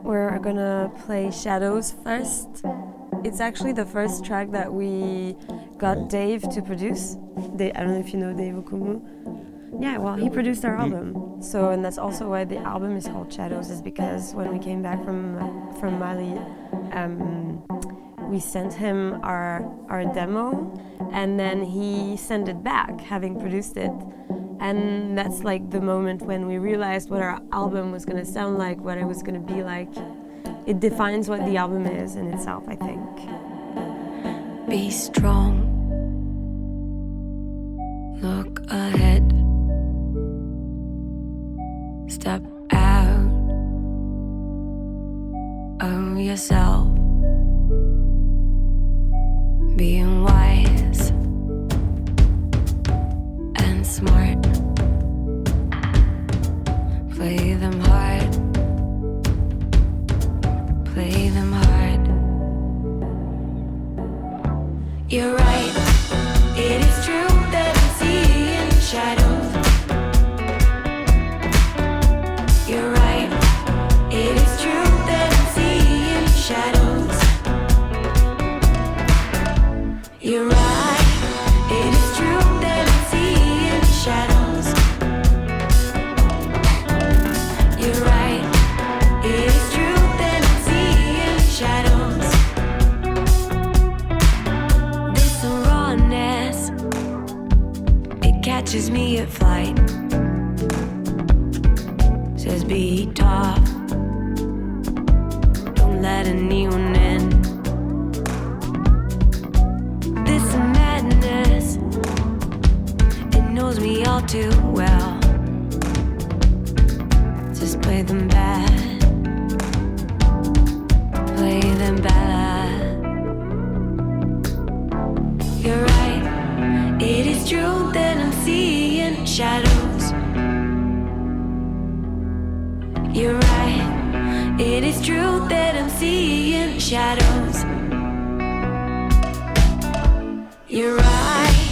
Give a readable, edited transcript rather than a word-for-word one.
We're gonna play Shadows first. It's actually the first track that we got Dave to produce. I don't know if you know Dave Okumu. Yeah, well, he produced our album. So, and that's also why the album is called Shadows, is because when we came back from Mali, we sent him our demo, and then he sent it back, having produced it. And that's like the moment when we realized what our album was gonna sound like, what it was gonna be like. It defines what the album is in itself, I think. Be strong. Look ahead. Step out of yourself. Being wise and smart. Play them hard. Play them hard. You're right. It is true that I'm seeing shadows. You're right. It is true that I'm seeing shadows. You're right. It is true that I'm seeing shadows. You're right. It is true that I'm seeing shadows. This rawness, it catches me at flight. Says be tough. Don't let anyone in. This madness, it knows me all too well. Just play them bad. Play them bad. You're right. It is true that I'm seeing shadows. You're right. It is true that I'm seeing shadows. You're right.